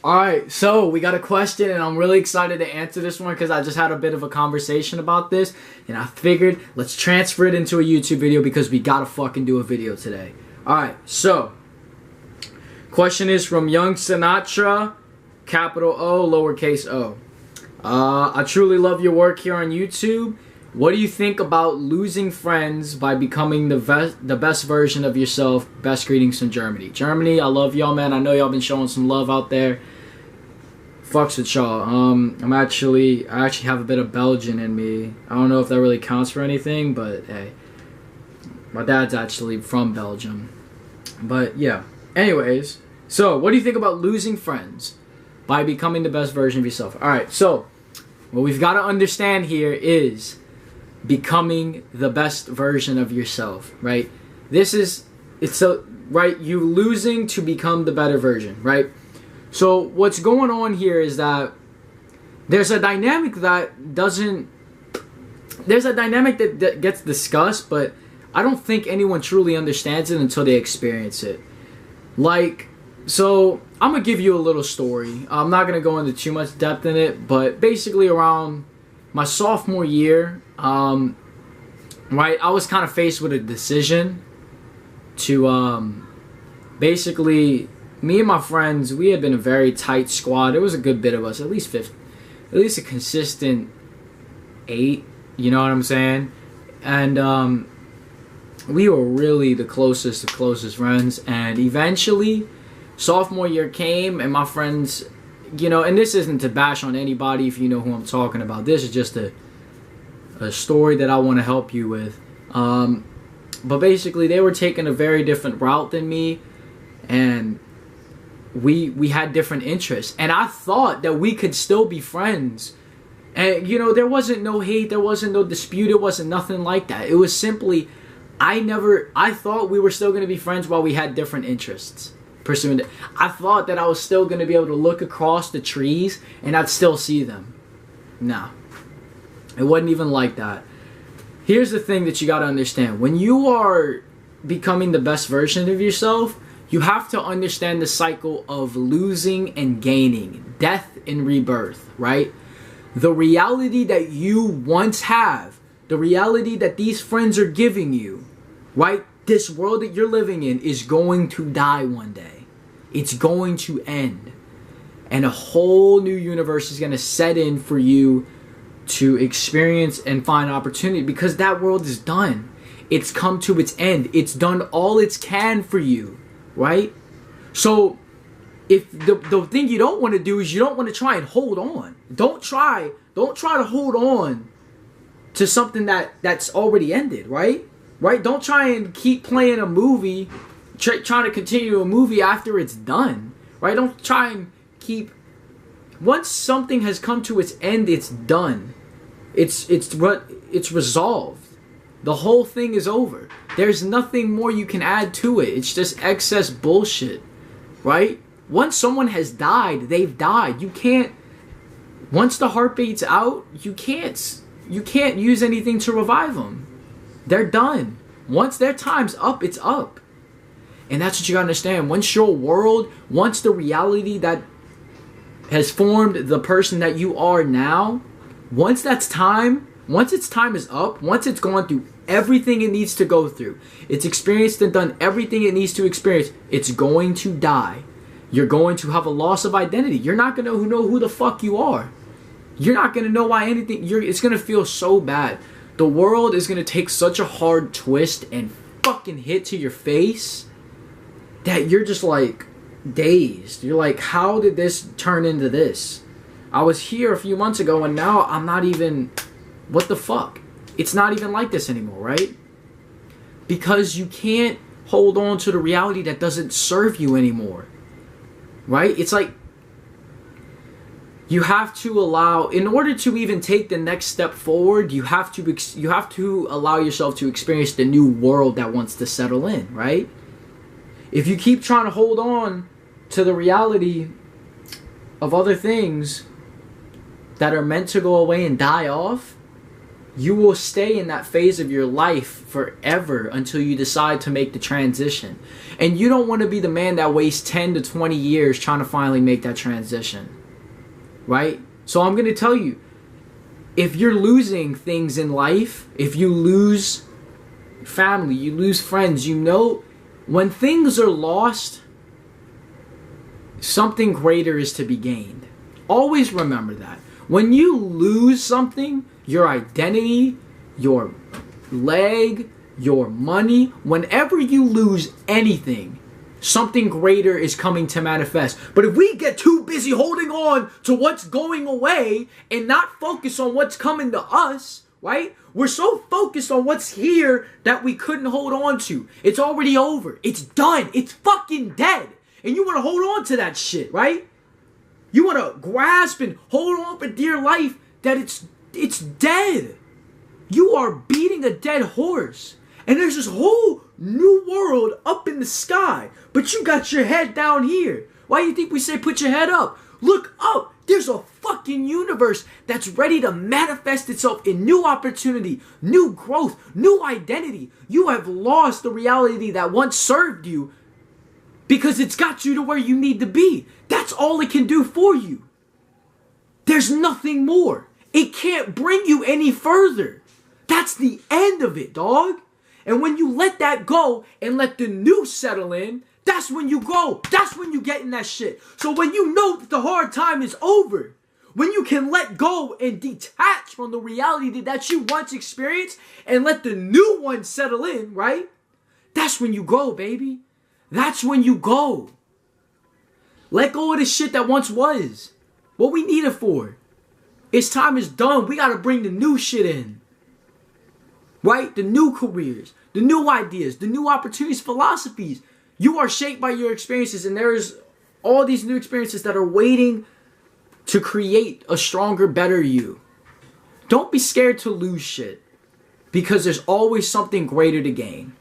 Alright, so we got a question and I'm really excited to answer this one because I just had a bit of a conversation about this and I figured let's transfer it into a YouTube video because we gotta fucking do a video today. Alright, so question is from Young Sinatra, capital O, lowercase o. I truly love your work here on YouTube. What do you think about losing friends by becoming the best version of yourself? Best greetings from Germany. Germany, I love y'all, man. I know y'all been showing some love out there. Fucks with y'all. I actually have a bit of Belgian in me. I don't know if that really counts for anything, but hey, my dad's actually from Belgium. But yeah. Anyways, so what do you think about losing friends by becoming the best version of yourself? All right. So what we've got to understand here is becoming the best version of yourself, right? Right, you losing to become the better version, right? So what's going on here is that there's a dynamic that gets discussed, but I don't think anyone truly understands it until they experience it. Like, so I'm gonna give you a little story. I'm not gonna go into too much depth in it, but basically around my sophomore year, right, I was kind of faced with a decision to basically, me and my friends, we had been a very tight squad. There was a good bit of us, at least a consistent 8, you know what I'm saying? And we were really the closest friends. And eventually, sophomore year came, and my friends, you know, and this isn't to bash on anybody if you know who I'm talking about. This is just a story that I want to help you with. But basically, they were taking a very different route than me, and we had different interests. And I thought that we could still be friends. And, you know, there wasn't no hate, there wasn't no dispute, it wasn't nothing like that. It was simply, I thought we were still going to be friends while we had different interests. Pursuing it. I thought that I was still going to be able to look across the trees and I'd still see them. No. It wasn't even like that. Here's the thing that you got to understand. When you are becoming the best version of yourself, you have to understand the cycle of losing and gaining, death and rebirth, right? The reality that you once have, the reality that these friends are giving you, right? This world that you're living in is going to die one day. It's going to end. And a whole new universe is going to set in for you to experience and find opportunity, because that world is done. It's come to its end. It's done all it can for you, right? So if the thing you don't want to do is you don't want to try and hold on. Don't try to hold on to something that's already ended, right? Right? Don't try and keep playing a movie, trying to continue a movie after it's done, right? Don't try and keep. Once something has come to its end, it's done. It's resolved. The whole thing is over. There's nothing more you can add to it. It's just excess bullshit, right? Once someone has died, they've died. You can't. Once the heartbeat's out, you can't use anything to revive them. They're done. Once their time's up, it's up. And that's what you gotta understand. Once your world, once the reality that has formed the person that you are now, once its time is up, once it's gone through everything it needs to go through, it's experienced and done everything it needs to experience, it's going to die. You're going to have a loss of identity. You're not gonna know who the fuck you are. You're not gonna know why anything. It's gonna feel so bad. The world is going to take such a hard twist and fucking hit to your face that you're just like dazed. You're like, how did this turn into this? I was here a few months ago and now I'm not even, what the fuck? It's not even like this anymore, right? Because you can't hold on to the reality that doesn't serve you anymore, right? It's like, you have to allow, in order to even take the next step forward, you have to allow yourself to experience the new world that wants to settle in, right? If you keep trying to hold on to the reality of other things that are meant to go away and die off, you will stay in that phase of your life forever until you decide to make the transition. And you don't want to be the man that wastes 10 to 20 years trying to finally make that transition. Right? So I'm going to tell you, if you're losing things in life, if you lose family, you lose friends, you know, when things are lost, something greater is to be gained. Always remember that. When you lose something, your identity, your leg, your money, whenever you lose anything, something greater is coming to manifest. But if we get too busy holding on to what's going away and not focus on what's coming to us, right? We're so focused on what's here that we couldn't hold on to. It's already over. It's done. It's fucking dead. And you want to hold on to that shit, right? You want to grasp and hold on for dear life that it's dead. You are beating a dead horse. And there's this whole new world up in the sky. But you got your head down here. Why do you think we say put your head up? Look up. There's a fucking universe that's ready to manifest itself in new opportunity, new growth, new identity. You have lost the reality that once served you because it's got you to where you need to be. That's all it can do for you. There's nothing more. It can't bring you any further. That's the end of it, dog. And when you let that go and let the new settle in, that's when you grow. That's when you get in that shit. So when you know that the hard time is over, when you can let go and detach from the reality that you once experienced and let the new one settle in, right? That's when you grow, baby. That's when you go. Let go of the shit that once was. What we need it for. Its time is done. We got to bring the new shit in. Right? The new careers, the new ideas, the new opportunities, philosophies. You are shaped by your experiences, and there's all these new experiences that are waiting to create a stronger, better you. Don't be scared to lose shit, because there's always something greater to gain.